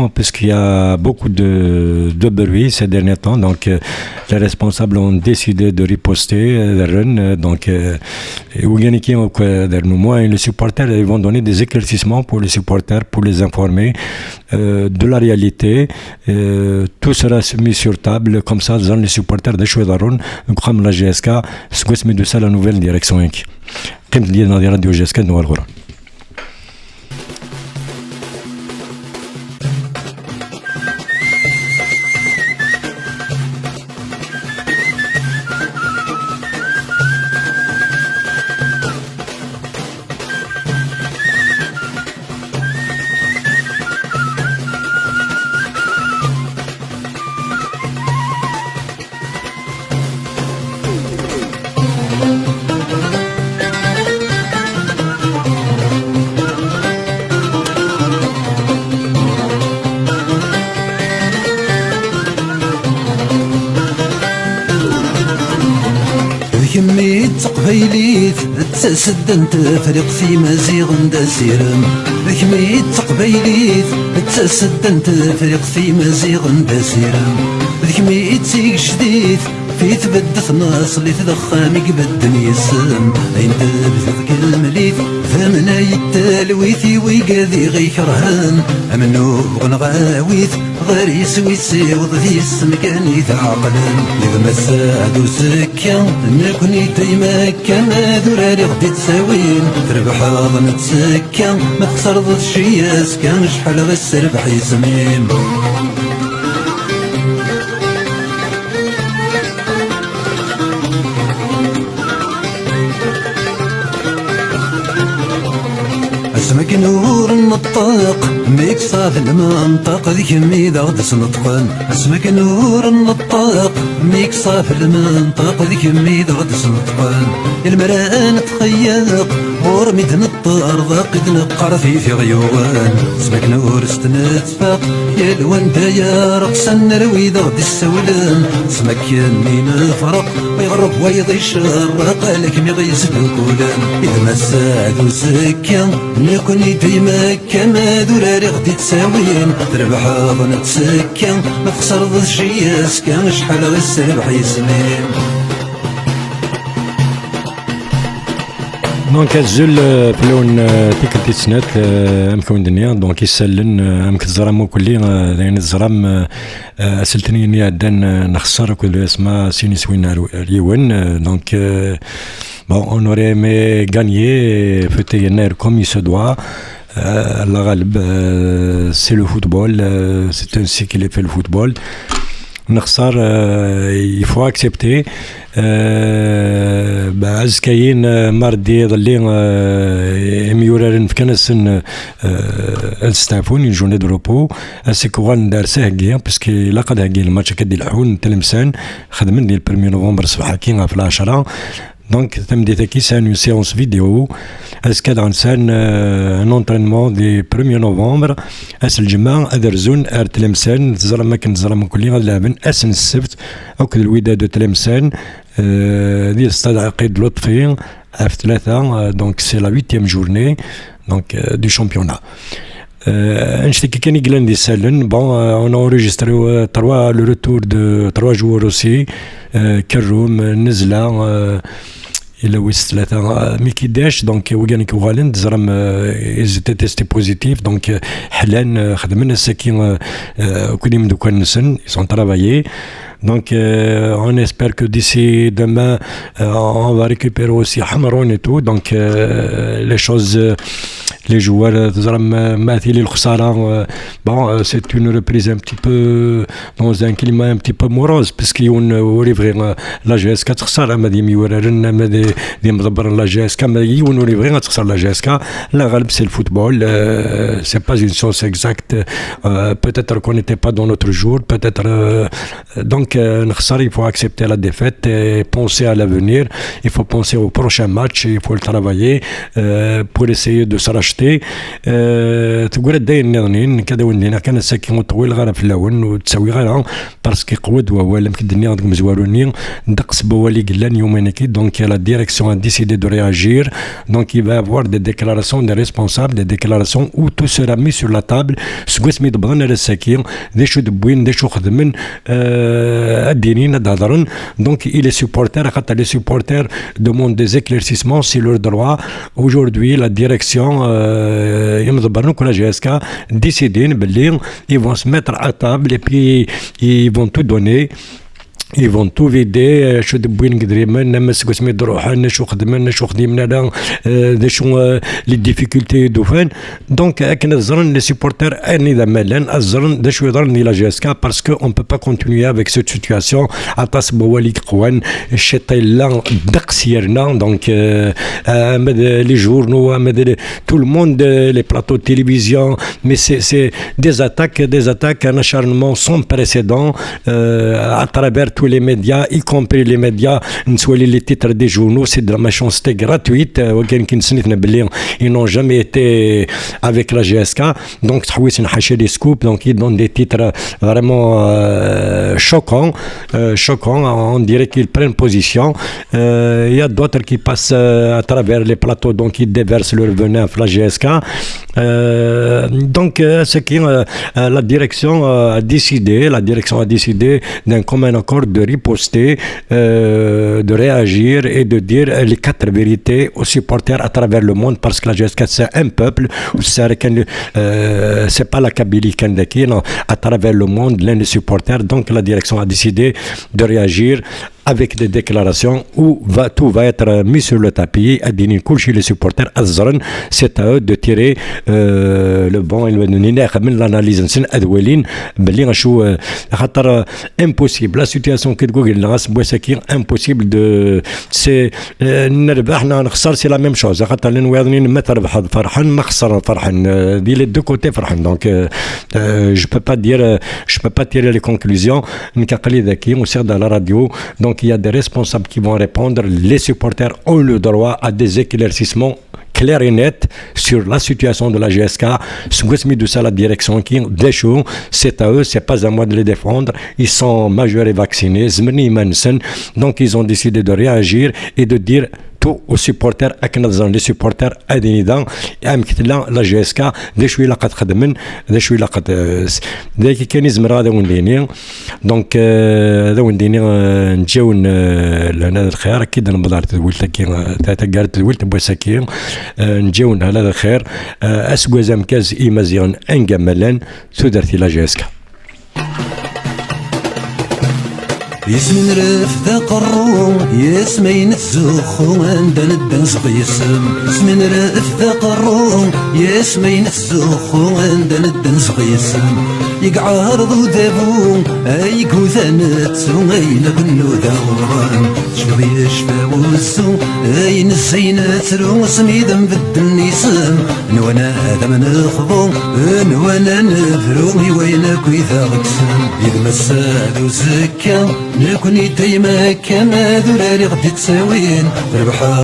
situation, puisqu'il y a beaucoup de bruit ces derniers temps. Donc, les responsables ont décidé de riposter, donc, moi et les supporters, ils vont donner des éclaircissements pour les supporters, pour les informer de la réalité. Tout sera mis sur table, comme ça, dans les supporters de Chouedaron, comme la GSK, ce de ça la nouvelle direction. Comme dit dans les radios GSK, nous allons. كمية تقبيليت تسدنت فريق في مزيغ دسيرم كمية تقبيليت تسدنت فريق في مزيغ دسيرم كمية تيك جديد في تبدث ناس اللي تدخامي قبد يسم اين تبث المليت ثمنا يتالويثي ويقاذي غيكرهن امنو غنغاويث غير يسوي سيوض ذي السمكاني تعقلن إذا ما ساعدو سكا نكوني تيمكا ما ذراري غدي تساوين تربح ظن تسكا ما تخسر ضد الشياس كان شحال غير السربح يسميم اسمك نور النطاق ميك صاف المنطق ذيك ميدا غدس نطقن اسمك نور النطاق ميك صاف المنطق ذيك ميدا غدس نطقن المرأة نتخيق ورمي تنطر ضاقد نقر في غيوان اسمك نور استنتفاق يا الوان يا رقصن نروي غدي السولان اسمك يني نفرق ويغرب ويضي الشرق لك مغيس الكولان إذا ما ساعدو سكا نكوني ديما كما ذراري غدي تساوين تربح ظن تسكا ما تخسر ضد شياس كان شحال غير السربح يسمين دونك الزول بلون تيكتي سنات امكون دنيا دونك يسلن امك الزرام كلي يعني الزرام اسلتني اني عدان نخسر كل اسماء سيني سوينا ريون دونك bon on aurait aimé gagner fêter يناير comme il se doit la غالب c'est le football c'est ainsi qu'il est fait le football نخسر il faut accepter بعز كاين مردي ظلي ميورارن في كنسن الستافون جوني دو روبو اسيكوغان دار ساهكيا باسكو لا قد هاكي الماتش كدي الحون تلمسان خدمن ديال 1 نوفمبر صباح كينا في 10 Donc, c'est une séance vidéo. Est-ce qu'il y a un entraînement du 1er novembre? Est-ce que le Aderzun, Tlemcen, Zalamakin, Zalamakuli, Adlaven, Est-ce que Sept, ou que le Wida de Tlemcen, du stade Aqid Lotfin, F3, donc c'est la 8e journée donc, du championnat. Bon, on a enregistré le retour de 3 joueurs aussi, Kerroum, Nizla, il a ouest ثلاثة ميكي داش دونك وكان كوغالند زرم إزت تيستي بوزيتيف دونك حلان خدمنا السكين كل يوم دوكان نسن ils ont travaillé donc on espère que d'ici demain on va récupérer aussi Hamron et tout donc les choses les joueurs bon c'est une reprise un petit peu dans un climat un petit peu morose puisqu'ils ont livré la GSK تخسر ما دي ميوررن ما دي مدبر la GSK ما يونو livré تخسر la GSK la غالب c'est le football c'est pas une science exacte peut-être qu'on n'était pas dans notre jour peut-être donc نخسر il faut accepter la défaite et penser à l'avenir il faut penser au prochain match il faut le travailler pour essayer de s'arracher racheter. تقول الدين نظنين كذا وندينا كان ساكن طويل غير في اللون وتساوي غيرها باسكو قود وهو لم كدني غادك مزواروني دقس بوالي قلان يومين كي دونك لا ديريكسيون a décidé de réagir donc il va y avoir des déclarations des responsables des déclarations où tout sera mis sur la table سكوس مي دبغنا للساكين دي شو دبوين دي شو خدمن الدينين دهضرن donc il est supporter خاطر les supporters demandent des éclaircissements sur leurs droits aujourd'hui la direction يمضبرن كل جهازكا décident باللي ils vont se mettre à table et puis ils vont tout donner ils vont tout vider شو دبوين قدريما نمس قسمي دروحنا شو خدمنا شو خدمنا لا شو لي ديفيكولتي دوفان دونك اكن الزرن لي سيبورتر اني ذا مالن الزرن شو يضرن لا جيسكا باسكو اون بو با كونتينيي افيك سيت سيتوياسيون عطاس بواليك قوان الشيطيلا دق سيرنا دونك لي جورنو tout le monde les plateaux de télévision mais c'est des attaques un acharnement sans précédent à travers tous les médias, y compris les médias, les titres des journaux, c'est de la méchanceté gratuite. Ils n'ont jamais été avec la GSK. Donc, des scoops, donc ils donnent des titres vraiment choquants. On dirait qu'ils prennent position. Il y a d'autres qui passent à travers les plateaux, donc ils déversent leur venin à la GSK. Donc, ce qui la direction a décidé d'un commun accord de riposter, de réagir et de dire les quatre vérités aux supporters à travers le monde parce que la GSK c'est un peuple, c'est pas la Kabylie à travers le monde, l'un des supporters. Donc la direction a décidé de réagir avec des déclarations où tout va être mis sur le tapis. Chez les supporters, c'est à eux de tirer le bon et le nénère من l'analyse نسن أدوالين بلي غنشو خاطر impossible la situation كي تقول الناس بوساكين impossible de c'est نربح نخسر c'est la même chose خاطر النوادنين ما تربح فرحان ما خسر فرحان دي les deux côtés فرحان donc je peux pas tirer les conclusions نكقلي ذكي وسير dans la radio. Donc il y a des responsables qui vont répondre. Les supporters ont le droit à des éclaircissements clairs et nets sur la situation de la GSK. De ça, la direction qui déchoue, c'est à eux, c'est pas à moi de les défendre. Ils sont majeurs et vaccinés. Donc ils ont décidé de réagir et de dire tout aux supporters les supporters أدينيدا أمكتلا لا جيسكا ذا شوي لقد خدمن ذا شوي لقد ذاك كان يزمر هذا ونديني دونك هذا ونديني نجاو لهنا الخير أكيد نبضار تدولت كي تاتا تدولت بوساكي نجاو هذا الخير أسقوز أمكاز إيمازيون أنجملان سودرتي لا جيسكا يسمن رف ذا قرو يسمين الزخو عندنا الدنس قيسم يسمن رف ذا قرو يسمين الزخو عندنا الدنس قيسم يقعرض ذابو اي كوثانت وغينا كنو ذاوران شبي يشفى وسو اي نسينات روسني ذنب الدنيسم نوانا هذا من الخضو نوانا نفروي وينك ويذا غكسم يدمساد وزكا نكوني دايما كما ذولالي غدي تساوين ربحا